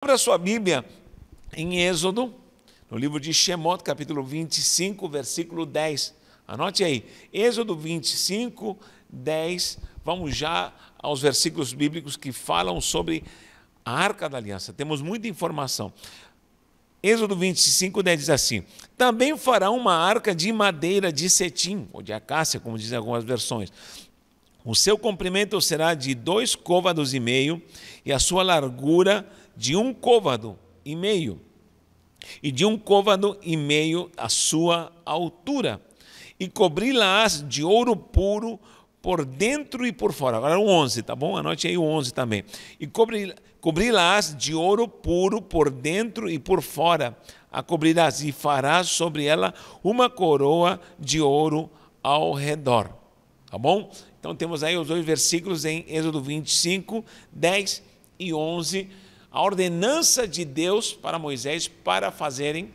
Abra sua Bíblia em Êxodo, no livro de Shemot, capítulo 25, versículo 10. Anote aí, Êxodo 25, 10. Vamos já aos versículos bíblicos que falam sobre a Arca da Aliança. Temos muita informação. Êxodo 25, 10 diz assim: também fará uma arca de madeira de cetim, ou de acácia, como dizem algumas versões. O seu comprimento será de 2,5 côvados e a sua largura de 1,5 côvado e de 1,5 côvado a sua altura, e cobri-las de ouro puro por dentro e por fora. Agora o 11, tá bom? Anote aí o 11 também. E cobri-las de ouro puro por dentro e por fora, a cobrirás, e farás sobre ela uma coroa de ouro ao redor. Tá bom? Então temos aí os dois versículos em Êxodo 25, 10 e 11, a ordenança de Deus para Moisés para fazerem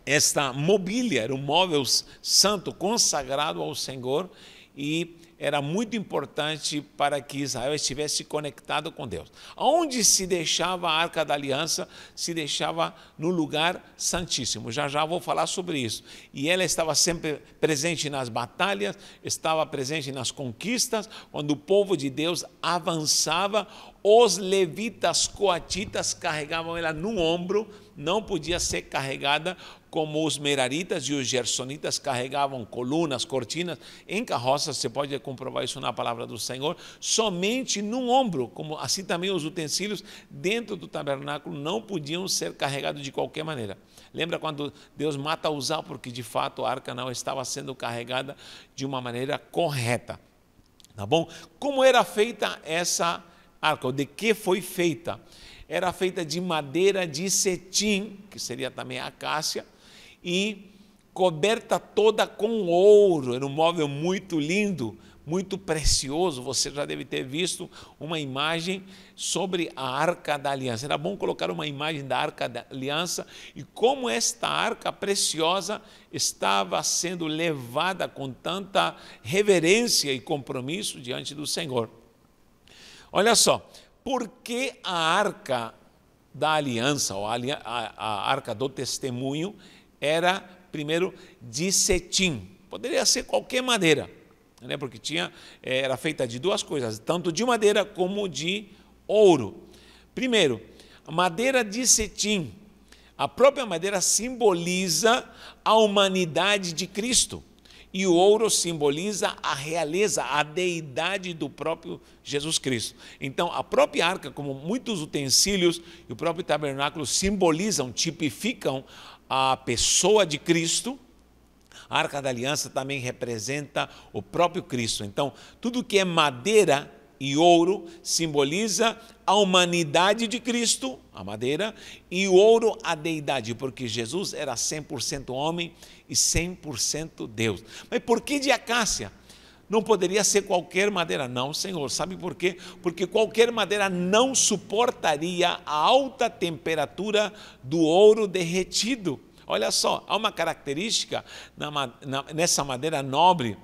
esta mobília. Era um móvel santo consagrado ao Senhor e era muito importante para que Israel estivesse conectado com Deus. Onde se deixava a Arca da Aliança? Se deixava no lugar santíssimo. Já vou falar sobre isso. E ela estava sempre presente nas batalhas, estava presente nas conquistas. Quando o povo de Deus avançava, os levitas coatitas carregavam ela no ombro, não podia ser carregada como os meraritas e os gersonitas carregavam colunas, cortinas, em carroças. Você pode comprovar isso na palavra do Senhor, somente no ombro, como assim também os utensílios dentro do tabernáculo não podiam ser carregados de qualquer maneira. Lembra quando Deus mata Uzá, porque de fato a arca não estava sendo carregada de uma maneira correta. Tá bom? Como era feita essa arca, ou de que foi feita? Era feita de madeira de cetim, que seria também acácia, e coberta toda com ouro. Era um móvel muito lindo, muito precioso. Você já deve ter visto uma imagem sobre a Arca da Aliança. Era bom colocar uma imagem da Arca da Aliança e como esta arca preciosa estava sendo levada com tanta reverência e compromisso diante do Senhor. Olha só, por que a Arca da Aliança, ou a Arca do Testemunho, era, primeiro, de cetim? Poderia ser qualquer madeira, né? Porque era feita de duas coisas, tanto de madeira como de ouro. Primeiro, a madeira de cetim. A própria madeira simboliza a humanidade de Cristo. E o ouro simboliza a realeza, a deidade do próprio Jesus Cristo. Então, a própria arca, como muitos utensílios e o próprio tabernáculo simbolizam, tipificam a pessoa de Cristo, a Arca da Aliança também representa o próprio Cristo. Então, tudo que é madeira e ouro simboliza a humanidade de Cristo, a madeira, e o ouro, a deidade, porque Jesus era 100% homem e 100% Deus. Mas por que de acácia? Não poderia ser qualquer madeira. Não, Senhor, sabe por quê? Porque qualquer madeira não suportaria a alta temperatura do ouro derretido. Olha só, há uma característica nessa madeira nobre,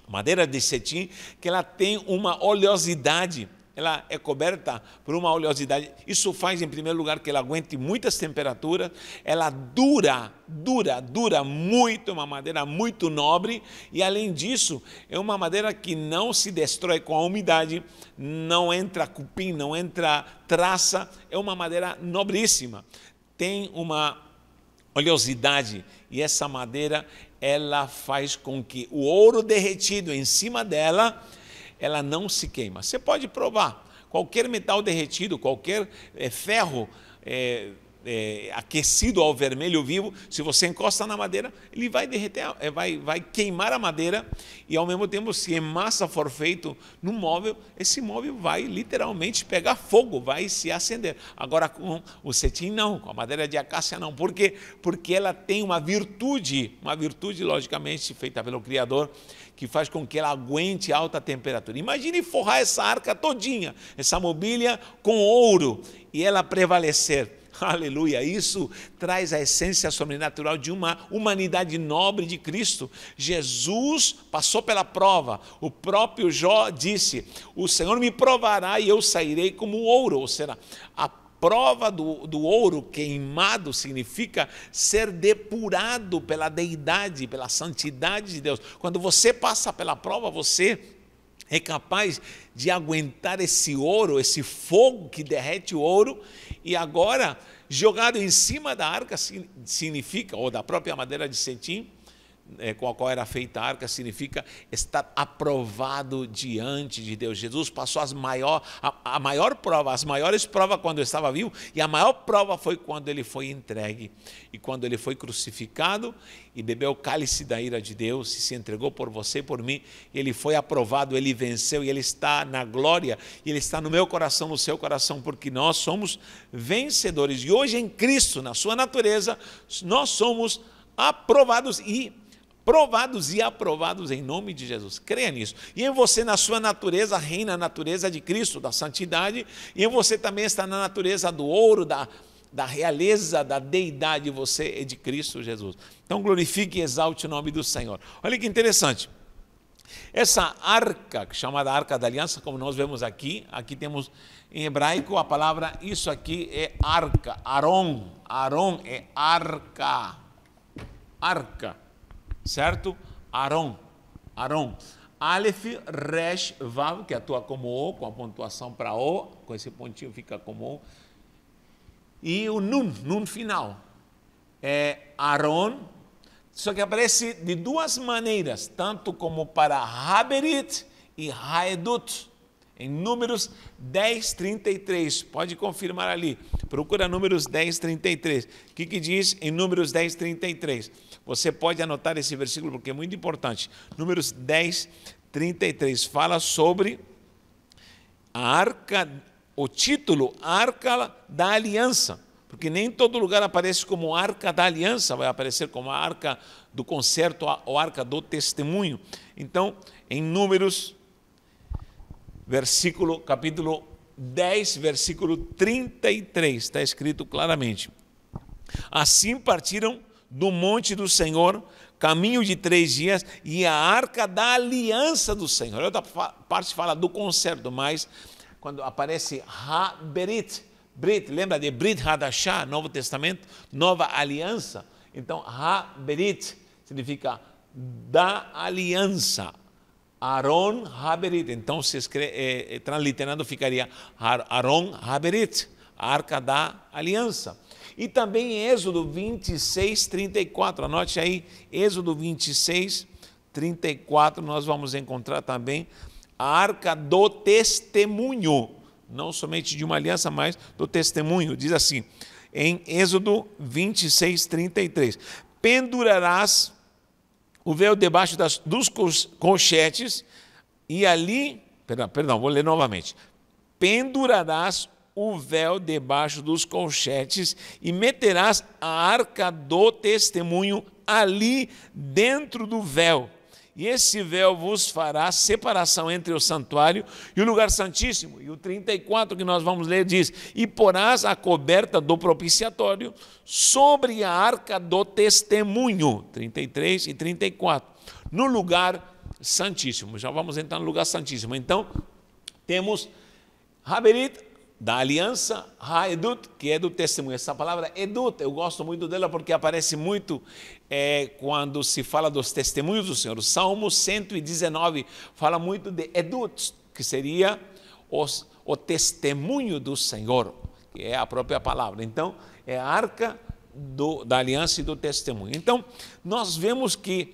madeira de cetim, que ela tem uma oleosidade. Ela é coberta por uma oleosidade. Isso faz, em primeiro lugar, que ela aguente muitas temperaturas. Ela dura muito, é uma madeira muito nobre. E, além disso, é uma madeira que não se destrói com a umidade, não entra cupim, não entra traça. É uma madeira nobríssima. Tem uma oleosidade, e essa madeira, ela faz com que o ouro derretido em cima dela, ela não se queima. Você pode provar, qualquer metal derretido, qualquer ferro aquecido ao vermelho vivo, se você encosta na madeira, ele vai derreter, vai queimar a madeira, e ao mesmo tempo, se em massa for feito no móvel, esse móvel vai literalmente pegar fogo, vai se acender. Agora com o cetim não, com a madeira de acácia não. Por quê? Porque ela tem uma virtude logicamente feita pelo Criador, que faz com que ela aguente alta temperatura. Imagine forrar essa arca todinha, essa mobília com ouro, e ela prevalecer. Aleluia, isso traz a essência sobrenatural de uma humanidade nobre de Cristo. Jesus passou pela prova, o próprio Jó disse, o Senhor me provará e eu sairei como ouro, ou seja, a prova do ouro queimado significa ser depurado pela deidade, pela santidade de Deus. Quando você passa pela prova, você é capaz de aguentar esse ouro, esse fogo que derrete o ouro, e agora, jogado em cima da arca, significa, ou da própria madeira de cetim, com a qual era feita a arca, significa estar aprovado diante de Deus. Jesus passou a maior prova, as maiores provas quando estava vivo, e a maior prova foi quando ele foi entregue, e quando ele foi crucificado, e bebeu o cálice da ira de Deus, e se entregou por você e por mim, ele foi aprovado, ele venceu, e ele está na glória, e ele está no meu coração, no seu coração, porque nós somos vencedores, e hoje em Cristo, na sua natureza, nós somos aprovados e aprovados em nome de Jesus. Creia nisso. E em você, na sua natureza, reina a natureza de Cristo, da santidade, e em você também está na natureza do ouro, da realeza, da deidade, você é de Cristo Jesus. Então glorifique e exalte o nome do Senhor. Olha que interessante. Essa arca, chamada Arca da Aliança, como nós vemos aqui temos em hebraico a palavra, isso aqui é arca, Aron. Aron é arca. Arca. Certo? Aron. Aleph, Resh, Vav, que atua como O, com a pontuação para O, com esse pontinho fica como O. E o Nun final. É Aron, só que aparece de duas maneiras, tanto como para Haberit e Haedut, em Números 10, 33. Pode confirmar ali. Procura Números 10, 33. O que diz em Números 10, 33? Você pode anotar esse versículo porque é muito importante. Números 10, 33 fala sobre a arca, o título Arca da Aliança, porque nem em todo lugar aparece como Arca da Aliança, vai aparecer como a Arca do Concerto ou Arca do Testemunho. Então, em Números, capítulo 10, versículo 33, está escrito claramente: assim partiram do monte do Senhor, caminho de 3 dias, e a arca da aliança do Senhor. Outra parte fala do concerto, mas quando aparece Haberit, Brit, lembra de Brit Hadashah, Novo Testamento, nova aliança? Então, Haberit significa da aliança. Aron Haberit, então se escreve, transliterando ficaria Aron Haberit, a arca da aliança. E também em Êxodo 26, 34, anote aí, Êxodo 26, 34, nós vamos encontrar também a arca do testemunho, não somente de uma aliança, mas do testemunho. Diz assim, em Êxodo 26, 33, pendurarás o véu debaixo dos colchetes, e ali, perdão, vou ler novamente, pendurarás o véu debaixo dos colchetes e meterás a arca do testemunho ali dentro do véu. E esse véu vos fará separação entre o santuário e o lugar santíssimo. E o 34 que nós vamos ler diz, e porás a coberta do propiciatório sobre a arca do testemunho, 33 e 34, no lugar santíssimo. Já vamos entrar no lugar santíssimo. Então, temos Haberit, da aliança, Haedut, que é do testemunho. Essa palavra Edut, eu gosto muito dela porque aparece muito quando se fala dos testemunhos do Senhor. O Salmo 119 fala muito de Edut, que seria o testemunho do Senhor, que é a própria palavra. Então, é a arca da aliança e do testemunho. Então, nós vemos que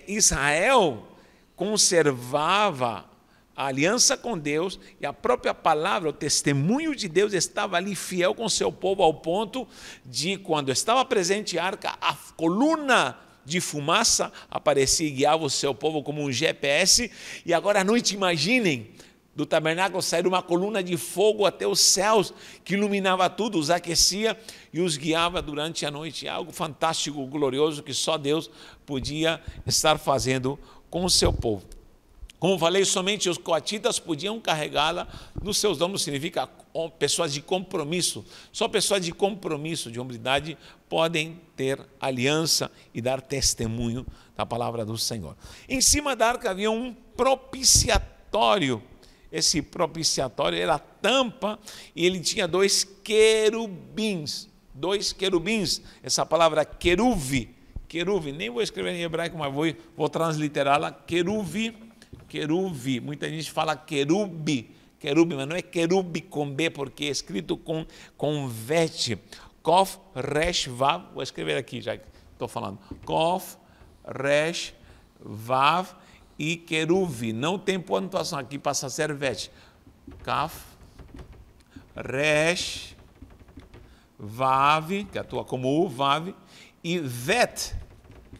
Israel conservava a aliança com Deus, e a própria palavra, o testemunho de Deus estava ali fiel com o seu povo, ao ponto de, quando estava presente a arca, a coluna de fumaça aparecia e guiava o seu povo como um GPS. E agora à noite, imaginem, do tabernáculo sair uma coluna de fogo até os céus, que iluminava tudo, os aquecia e os guiava durante a noite. É algo fantástico, glorioso, que só Deus podia estar fazendo com o seu povo. Como falei, somente os coatitas podiam carregá-la nos seus ombros, significa pessoas de compromisso. Só pessoas de compromisso, de hombridade, podem ter aliança e dar testemunho da palavra do Senhor. Em cima da arca havia um propiciatório. Esse propiciatório era a tampa e ele tinha dois querubins. Essa palavra queruve, nem vou escrever em hebraico, mas vou transliterá-la, queruve. Muita gente fala querube, mas não é querube com B, porque é escrito com vete. Kof, resh, vav, vou escrever aqui, já que estou falando. Kof, resh, vav e queruve. Não tem pontuação aqui, passa a ser vete. Kaf, resh, vav, que atua como u, vav, e vet.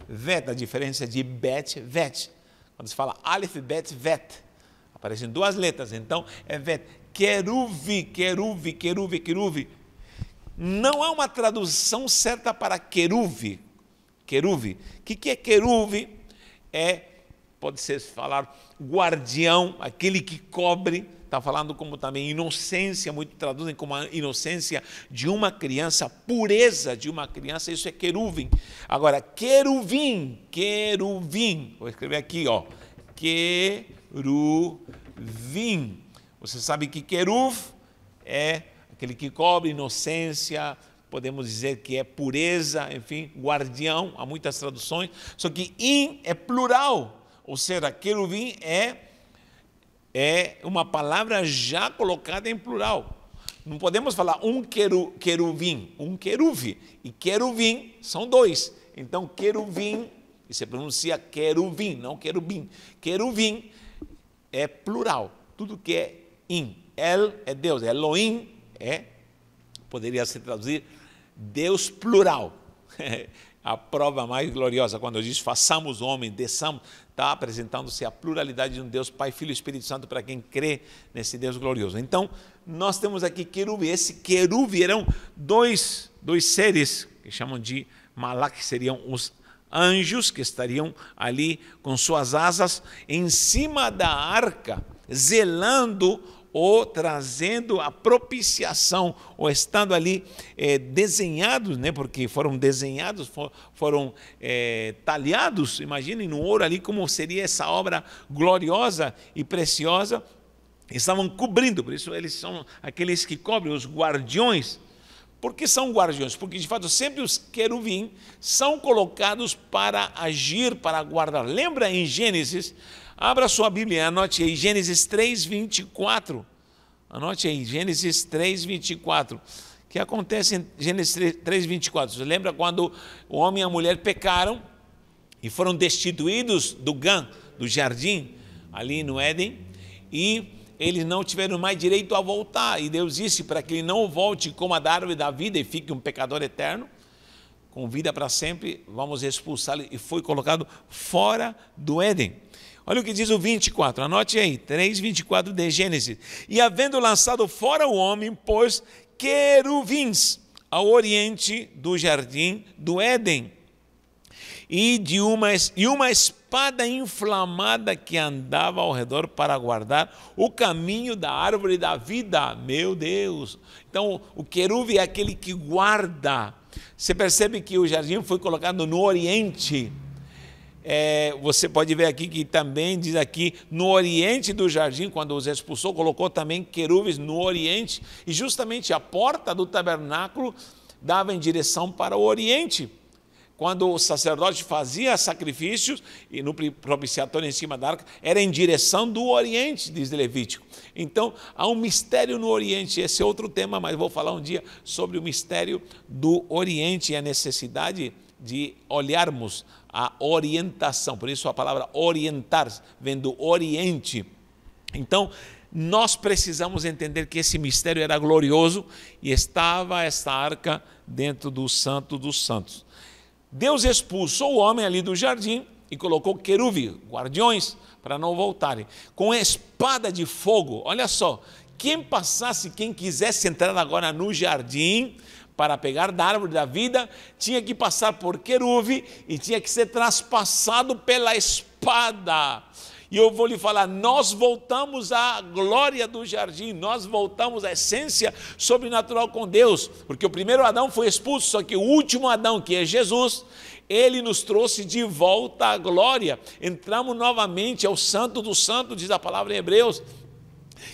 Vet, a diferença de bet, vet. Quando se fala Aleph, Bet, Vet, aparecem duas letras, então é Vet. Queruve. Não há uma tradução certa para queruve. O que é queruve? Pode ser falar guardião, aquele que cobre. Está falando como também inocência, muitos traduzem como a inocência de uma criança, pureza de uma criança, isso é queruvim. Agora, queruvim, vou escrever aqui, ó, queruvim. Você sabe que queruv é aquele que cobre, inocência, podemos dizer que é pureza, enfim, guardião, há muitas traduções, só que in é plural, ou seja, queruvim é uma palavra já colocada em plural. Não podemos falar queruvim, um queruve. E queruvim são dois. Então, queruvim, e se pronuncia queruvim, não querubim. Queruvim é plural. Tudo que é in. El é Deus. Elohim poderia se traduzir Deus plural. A prova mais gloriosa, quando diz façamos homem, desçamos, está apresentando-se a pluralidade de um Deus Pai, Filho e Espírito Santo para quem crê nesse Deus glorioso. Então, nós temos aqui querube. Esse querube eram dois seres que chamam de malak, que seriam os anjos que estariam ali com suas asas em cima da arca, zelando ou trazendo a propiciação, ou estando ali desenhados, né, porque foram desenhados, foram talhados, imaginem no ouro ali como seria essa obra gloriosa e preciosa, estavam cobrindo, por isso eles são aqueles que cobrem, os guardiões. Por que são guardiões? Porque de fato sempre os querubim são colocados para agir, para guardar. Lembra em Gênesis? Abra sua Bíblia, anote aí, Gênesis 3:24. Anote aí, Gênesis 3:24. O que acontece em Gênesis 3:24? Você lembra quando o homem e a mulher pecaram e foram destituídos do jardim, ali no Éden, e eles não tiveram mais direito a voltar. E Deus disse para que ele não volte como a da árvore da vida e fique um pecador eterno, com vida para sempre, vamos expulsá-lo. E foi colocado fora do Éden. Olha o que diz o 24, anote aí, 3:24 de Gênesis. E havendo lançado fora o homem, pôs queruvins ao oriente do jardim do Éden, e uma espada inflamada que andava ao redor para guardar o caminho da árvore da vida. Meu Deus! Então, o querube é aquele que guarda. Você percebe que o jardim foi colocado no oriente. Você pode ver aqui que também diz aqui, no oriente do jardim, quando os expulsou, colocou também querubins no oriente, e justamente a porta do tabernáculo dava em direção para o oriente. Quando o sacerdote fazia sacrifícios, e no propiciatório em cima da arca, era em direção do oriente, diz Levítico. Então, há um mistério no oriente, esse é outro tema, mas vou falar um dia sobre o mistério do oriente e a necessidade de olharmos a orientação, por isso a palavra orientar vem do oriente. Então, nós precisamos entender que esse mistério era glorioso e estava esta arca dentro do Santo dos Santos. Deus expulsou o homem ali do jardim e colocou querubim, guardiões, para não voltarem, com a espada de fogo. Olha só, quem quisesse entrar agora no jardim para pegar da árvore da vida, tinha que passar por querubim e tinha que ser traspassado pela espada. E eu vou lhe falar, nós voltamos à glória do jardim, nós voltamos à essência sobrenatural com Deus, porque o primeiro Adão foi expulso, só que o último Adão, que é Jesus, ele nos trouxe de volta à glória. Entramos novamente ao Santo do Santo, diz a palavra em Hebreus.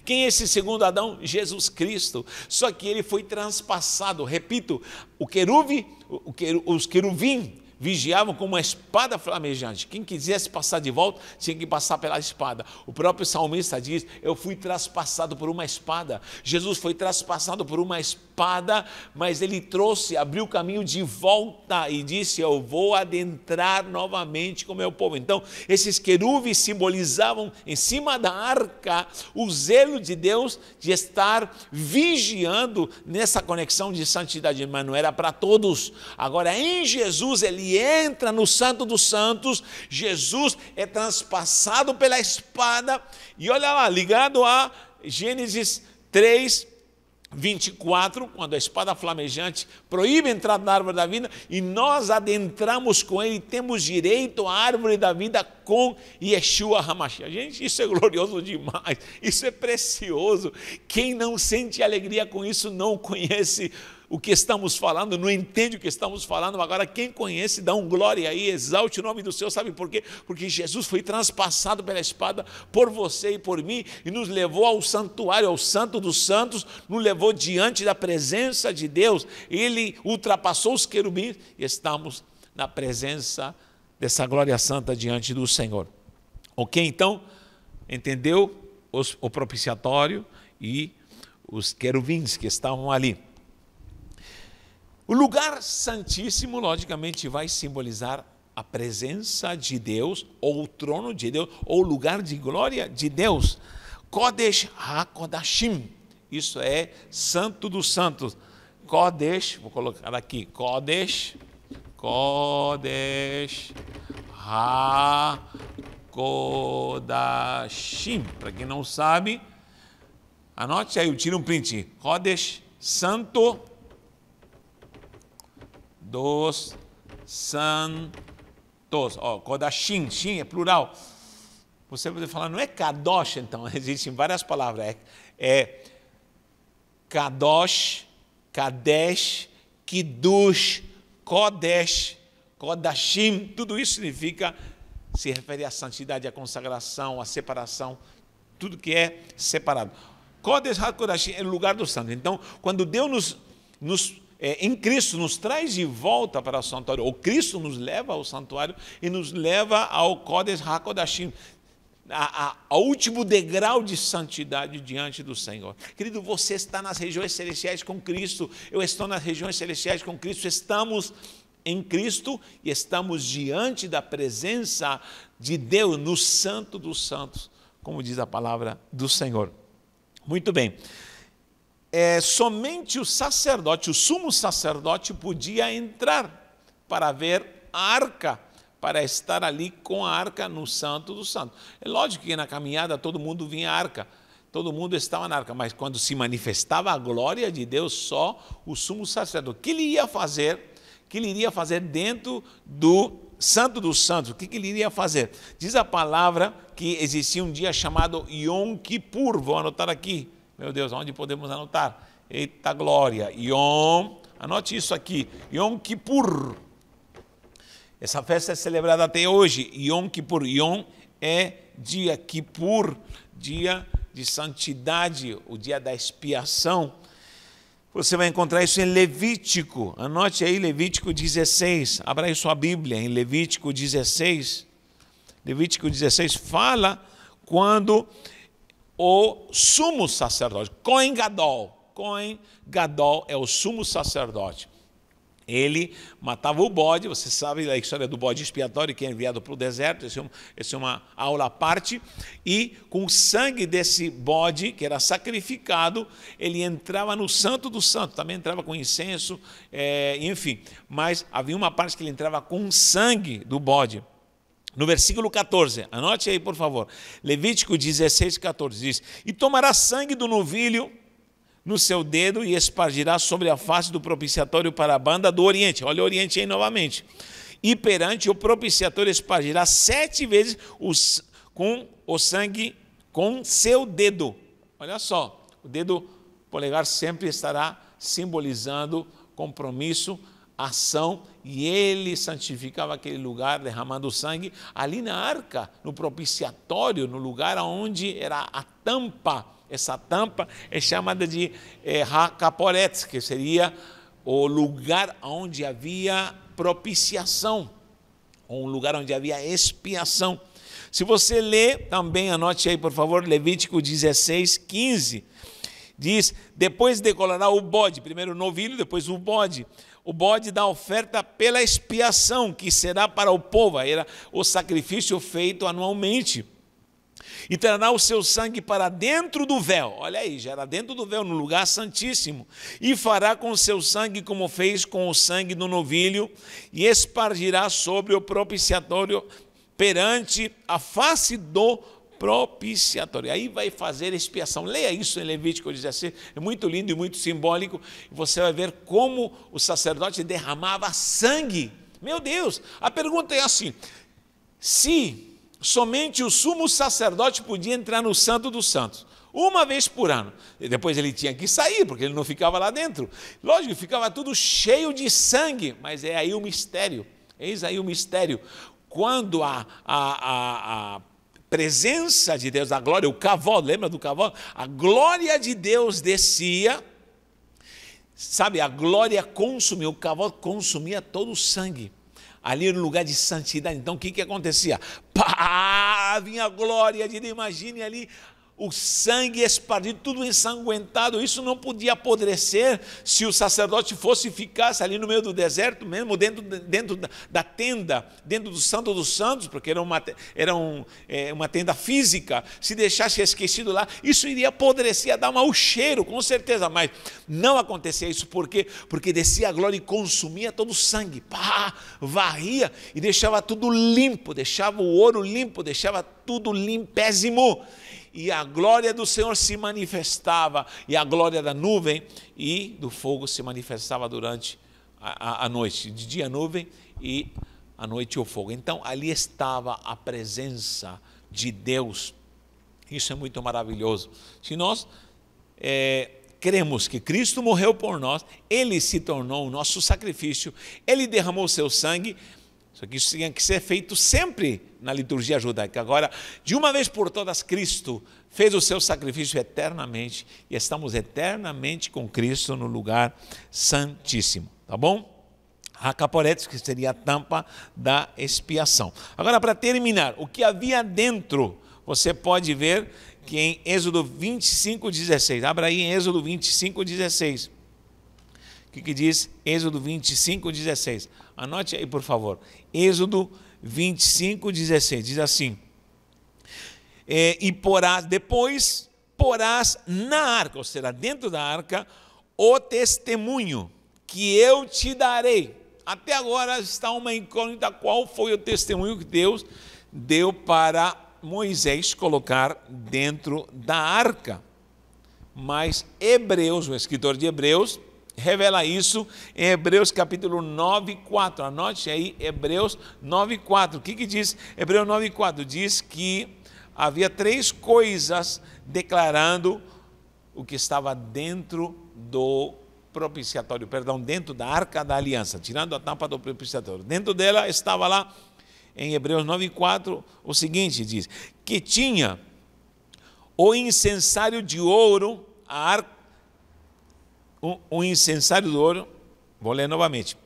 Quem é esse segundo Adão? Jesus Cristo. Só que ele foi transpassado. Repito, os querubim vigiavam com uma espada flamejante. Quem quisesse passar de volta, tinha que passar pela espada. O próprio salmista diz, eu fui traspassado por uma espada. Jesus foi traspassado por uma espada, mas ele abriu o caminho de volta e disse, eu vou adentrar novamente com o meu povo. Então, esses querubins simbolizavam em cima da arca o zelo de Deus de estar vigiando nessa conexão de santidade, mas não era para todos. Agora, em Jesus, ele entra no Santo dos Santos, Jesus é transpassado pela espada, e olha lá, ligado a Gênesis 3:24, quando a espada flamejante proíbe a entrada na árvore da vida, e nós adentramos com ele, temos direito à árvore da vida com Yeshua HaMashiach. Gente, isso é glorioso demais, isso é precioso. Quem não sente alegria com isso não conhece o que estamos falando, não entende o que estamos falando. Agora quem conhece, dá um glória aí, exalte o nome do Senhor. Sabe por quê? Porque Jesus foi transpassado pela espada por você e por mim, e nos levou ao santuário, ao Santo dos Santos, nos levou diante da presença de Deus. Ele ultrapassou os querubins e estamos na presença dessa glória santa diante do Senhor. Ok? Então, entendeu o propiciatório e os querubins que estavam ali. O lugar santíssimo, logicamente, vai simbolizar a presença de Deus, ou o trono de Deus, ou o lugar de glória de Deus. Kodesh HaKodashim, isso é Santo dos Santos. Kodesh, vou colocar aqui, Kodesh HaKodashim. Para quem não sabe, anote aí, eu tiro um print. Kodesh, Santo dos Santos. Kodashim, Shin é plural. Você pode falar, não é Kadosh, então, existem várias palavras. É Kadosh, Kadesh, Kiddush, Kodesh, Kodashim, tudo isso significa, se refere à santidade, à consagração, à separação, tudo que é separado. Kodesh HaKodashim é o lugar do santo. Então, quando Deus em Cristo nos traz de volta para o santuário, ou Cristo nos leva ao santuário e nos leva ao Kodesh HaKodashim, ao último degrau de santidade diante do Senhor. Querido, você está nas regiões celestiais com Cristo, eu estou nas regiões celestiais com Cristo, estamos em Cristo e estamos diante da presença de Deus no Santo dos Santos, como diz a palavra do Senhor. Muito bem. Somente o sacerdote, o sumo sacerdote, podia entrar para ver a arca, para estar ali com a arca no Santo dos Santos. É lógico que na caminhada todo mundo vinha à arca, todo mundo estava na arca, mas quando se manifestava a glória de Deus, só o sumo sacerdote. O que ele iria fazer? O que ele iria fazer dentro do Santo dos Santos? O que ele iria fazer? Diz a palavra que existia um dia chamado Yom Kippur, vou anotar aqui. Meu Deus, onde podemos anotar? Eita glória, anote isso aqui, Yom Kippur. Essa festa é celebrada até hoje, Yom Kippur. Yom é dia, Kippur, dia de santidade, o dia da expiação. Você vai encontrar isso em Levítico, anote aí Levítico 16, abra aí sua Bíblia, em Levítico 16. Levítico 16 fala quando o sumo sacerdote, Kohen Gadol é o sumo sacerdote. Ele matava o bode, você sabe a história do bode expiatório que é enviado para o deserto, essa é uma aula à parte, e com o sangue desse bode, que era sacrificado, ele entrava no Santo do Santo, também entrava com incenso, enfim, mas havia uma parte que ele entrava com o sangue do bode. No versículo 14, anote aí por favor, Levítico 16, 14 diz, e tomará sangue do novilho no seu dedo e espargirá sobre a face do propiciatório para a banda do oriente, olha o oriente aí novamente, e perante o propiciatório espargirá 7 vezes com o sangue com seu dedo. Olha só, o dedo polegar sempre estará simbolizando compromisso, ação, e ele santificava aquele lugar derramando sangue ali na arca, no propiciatório, no lugar onde era a tampa. Essa tampa é chamada de Hakaporetz, que seria o lugar onde havia propiciação, ou um lugar onde havia expiação. Se você lê, também anote aí, por favor, Levítico 16, 15, diz, depois decolará o bode, primeiro o novilho, depois o bode da oferta pela expiação, que será para o povo, era o sacrifício feito anualmente. E trará o seu sangue para dentro do véu, olha aí, já era dentro do véu, no lugar santíssimo, e fará com o seu sangue como fez com o sangue do novilho, e espargirá sobre o propiciatório perante a face do propiciatório. Aí vai fazer expiação. Leia isso em Levítico 16, é muito lindo e muito simbólico. Você vai ver como o sacerdote derramava sangue. Meu Deus, a pergunta é assim, se somente o sumo sacerdote podia entrar no Santo dos Santos, uma vez por ano, e depois ele tinha que sair, porque ele não ficava lá dentro. Lógico, ficava tudo cheio de sangue, mas é aí o mistério, eis aí o mistério. Quando a presença de Deus, a glória, o cavalo, lembra do cavalo? A glória de Deus descia, sabe, a glória consumia, o cavalo consumia todo o sangue, ali no lugar de santidade. Então o que acontecia? Pá, vinha a glória de Deus, imagine ali, o sangue espargido, tudo ensanguentado. Isso não podia apodrecer se o sacerdote ficasse ali no meio do deserto, mesmo dentro da tenda, dentro do Santo dos Santos, porque era uma tenda física. Se deixasse esquecido lá, isso iria apodrecer, ia dar mau cheiro, com certeza. Mas não acontecia isso, por quê? Porque descia a glória e consumia todo o sangue, pá, varria e deixava tudo limpo, deixava o ouro limpo, deixava tudo limpésimo. E a glória do Senhor se manifestava, e a glória da nuvem e do fogo se manifestava durante a noite. De dia a nuvem e à noite o fogo. Então ali estava a presença de Deus. Isso é muito maravilhoso. Se nós cremos que Cristo morreu por nós, Ele se tornou o nosso sacrifício, Ele derramou o seu sangue. Só que isso tinha que ser feito sempre na liturgia judaica. Agora, de uma vez por todas, Cristo fez o seu sacrifício eternamente, e estamos eternamente com Cristo no lugar santíssimo, tá bom? Hakaporetz, que seria a tampa da expiação. Agora, para terminar, o que havia dentro, você pode ver que em Êxodo 25, 16, abra aí em Êxodo 25, 16. O que diz Êxodo 25, 16? Anote aí, por favor. Êxodo 25, 16. Diz assim: depois porás na arca, ou seja, dentro da arca, o testemunho que eu te darei. Até agora está uma incógnita, qual foi o testemunho que Deus deu para Moisés colocar dentro da arca. Mas Hebreus, o escritor de Hebreus, revela isso em Hebreus capítulo 9, 4. Anote aí, Hebreus 9, 4. O que diz Hebreus 9, 4? Diz que havia 3 coisas declarando o que estava dentro do propiciatório, dentro da arca da aliança, tirando a tampa do propiciatório. Dentro dela estava lá, em Hebreus 9, 4, o seguinte, diz, que tinha o incensário de ouro, a arca, um incensário de ouro, vou ler novamente,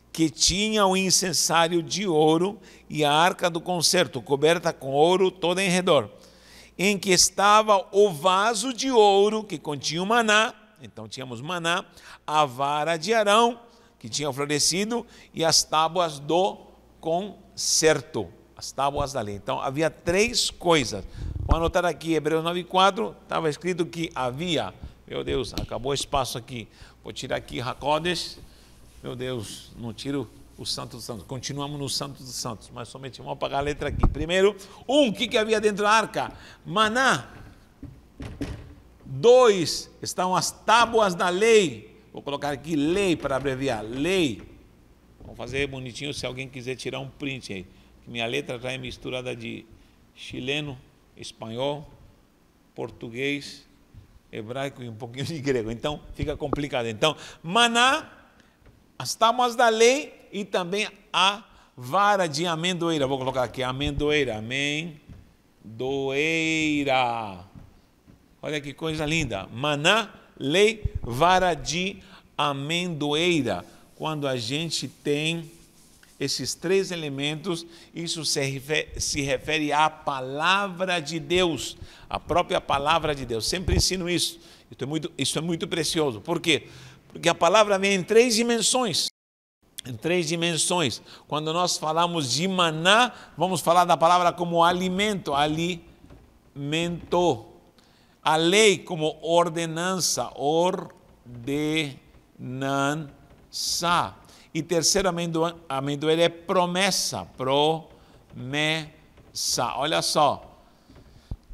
que tinha um incensário de ouro e a arca do concerto, coberta com ouro toda em redor, em que estava o vaso de ouro que continha o maná, então tínhamos maná, a vara de Arão, que tinha florescido, e as tábuas do concerto, as tábuas da lei. Então havia 3 coisas. Vou anotar aqui, Hebreus 9,4, estava escrito que havia... Meu Deus, acabou o espaço aqui. Vou tirar aqui Hakodesh. Meu Deus, não tiro o Santo dos Santos. Continuamos no Santo dos Santos, mas somente vamos apagar a letra aqui. Primeiro, o que havia dentro da arca? Maná. 2, estão as tábuas da lei. Vou colocar aqui lei para abreviar. Lei. Vamos fazer bonitinho se alguém quiser tirar um print aí. Que minha letra já é misturada de chileno, espanhol, português, hebraico e um pouquinho de grego. Então, fica complicado. Então, maná, as tábuas da lei e também a vara de amendoeira. Vou colocar aqui, amendoeira. Amendoeira. Olha que coisa linda. Maná, lei, vara de amendoeira. Quando a gente tem esses três elementos, isso se refere à palavra de Deus, a própria palavra de Deus. Sempre ensino isso. Isso é muito precioso. Por quê? Porque a palavra vem em três dimensões. Em três dimensões. Quando nós falamos de maná, vamos falar da palavra como alimento, alimento. A lei como ordenança, ordenança. E terceiro amendoeira é promessa, promessa. Olha só.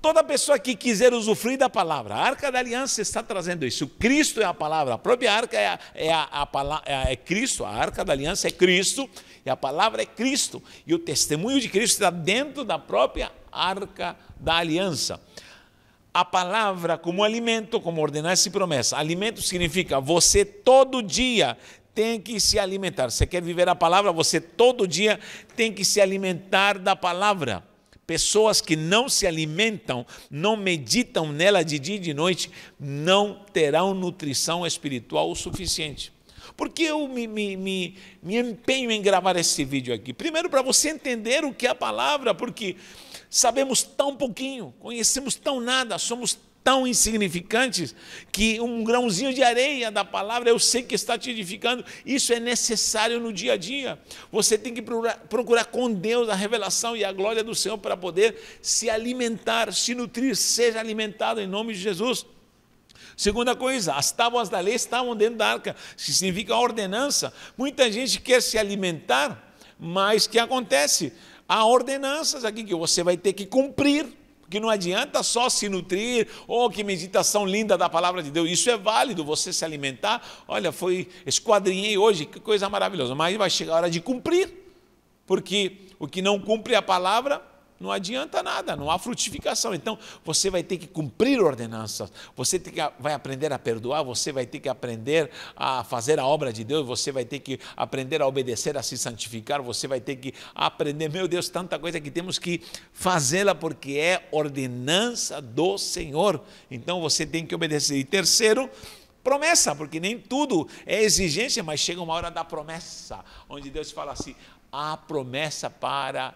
Toda pessoa que quiser usufruir da palavra, a Arca da Aliança está trazendo isso. Cristo é a palavra, a própria Arca é Cristo, a Arca da Aliança é Cristo, e a palavra é Cristo. E o testemunho de Cristo está dentro da própria Arca da Aliança. A palavra como alimento, como ordenança e promessa. Alimento significa você todo dia tem que se alimentar. Você quer viver a palavra, você todo dia tem que se alimentar da palavra. Pessoas que não se alimentam, não meditam nela de dia e de noite, não terão nutrição espiritual o suficiente. Por que eu me empenho em gravar esse vídeo aqui? Primeiro, para você entender o que é a palavra, porque sabemos tão pouquinho, conhecemos tão nada, somos tão insignificantes, que um grãozinho de areia da palavra, eu sei que está te edificando. Isso é necessário no dia a dia. Você tem que procurar com Deus a revelação e a glória do Senhor para poder se alimentar, se nutrir, seja alimentado em nome de Jesus. Segunda coisa, as tábuas da lei estavam dentro da arca, que significa ordenança. Muita gente quer se alimentar, mas o que acontece? Há ordenanças aqui que você vai ter que cumprir. Porque não adianta só se nutrir, que meditação linda da palavra de Deus. Isso é válido, você se alimentar. Olha, esquadrinhei hoje, que coisa maravilhosa. Mas vai chegar a hora de cumprir, porque o que não cumpre a palavra, não adianta nada, não há frutificação. Então, você vai ter que cumprir ordenanças, você vai aprender a perdoar, você vai ter que aprender a fazer a obra de Deus, você vai ter que aprender a obedecer, a se santificar, você vai ter que aprender, meu Deus, tanta coisa que temos que fazê-la, porque é ordenança do Senhor. Então, você tem que obedecer. E terceiro, promessa, porque nem tudo é exigência, mas chega uma hora da promessa, onde Deus fala assim, há promessa para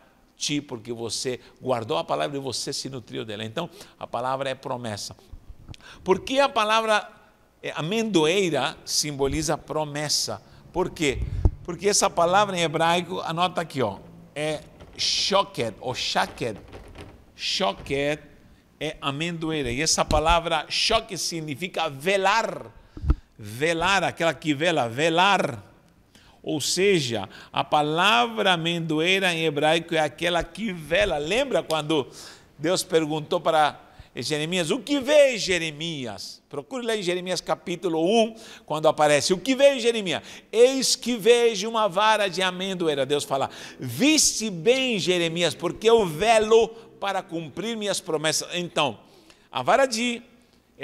porque você guardou a palavra e você se nutriu dela. Então, a palavra é promessa. Por que a palavra amendoeira simboliza promessa? Por quê? Porque essa palavra em hebraico, anota aqui, é shoked, ou shaked. Shoked é amendoeira. E essa palavra shoked significa velar. Velar, aquela que vela, velar. Ou seja, a palavra amendoeira em hebraico é aquela que vela. Lembra quando Deus perguntou para Jeremias, o que vê Jeremias? Procure lá em Jeremias capítulo 1, quando aparece, o que vê Jeremias? Eis que vejo uma vara de amendoeira. Deus fala, viste bem Jeremias, porque eu velo para cumprir minhas promessas. Então, a vara de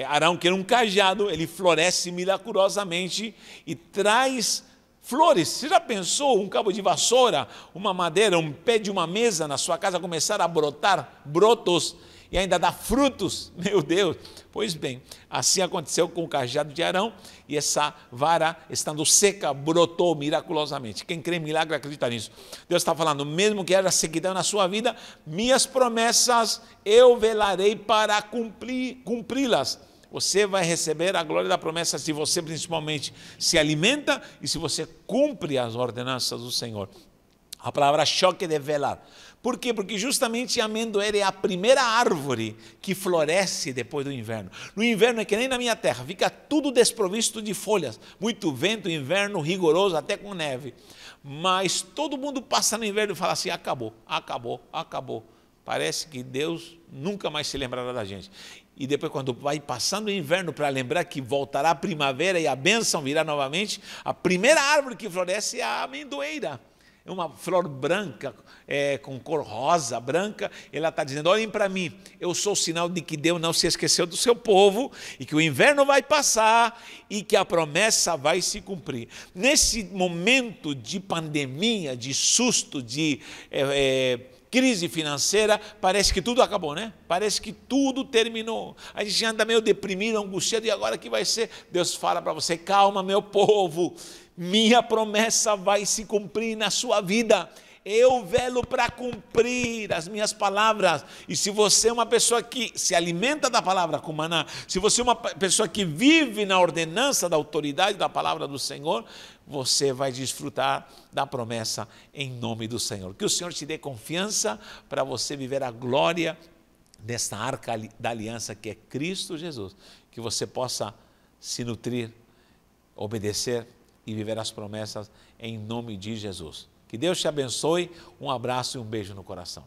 Arão, que era um cajado, ele floresce milagrosamente e traz flores. Você já pensou um cabo de vassoura, uma madeira, um pé de uma mesa na sua casa começar a brotar brotos e ainda dar frutos? Meu Deus! Pois bem, assim aconteceu com o cajado de Arão e essa vara, estando seca, brotou miraculosamente. Quem crê em milagre acredita nisso. Deus está falando, mesmo que haja sequidão na sua vida, minhas promessas eu velarei para cumpri-las. Você vai receber a glória da promessa se você principalmente se alimenta e se você cumpre as ordenanças do Senhor. A palavra choque é velar. Por quê? Porque justamente a amendoeira é a primeira árvore que floresce depois do inverno. No inverno é que nem na minha terra, fica tudo desprovisto de folhas. Muito vento, inverno rigoroso, até com neve. Mas todo mundo passa no inverno e fala assim, acabou, acabou, acabou. Parece que Deus nunca mais se lembrará da gente. E depois, quando vai passando o inverno, para lembrar que voltará a primavera e a bênção virá novamente, a primeira árvore que floresce é a amendoeira. uma flor branca, com cor rosa, branca. Ela está dizendo, olhem para mim, eu sou o sinal de que Deus não se esqueceu do seu povo, e que o inverno vai passar, e que a promessa vai se cumprir. Nesse momento de pandemia, de susto, de crise financeira, parece que tudo acabou, né? Parece que tudo terminou. A gente anda meio deprimido, angustiado, e agora o que vai ser? Deus fala para você, calma, meu povo, minha promessa vai se cumprir na sua vida. Eu velo para cumprir as minhas palavras. E se você é uma pessoa que se alimenta da palavra com maná, se você é uma pessoa que vive na ordenança da autoridade da palavra do Senhor, você vai desfrutar da promessa em nome do Senhor. Que o Senhor te dê confiança para você viver a glória desta arca da aliança que é Cristo Jesus. Que você possa se nutrir, obedecer e viver as promessas em nome de Jesus. Que Deus te abençoe, um abraço e um beijo no coração.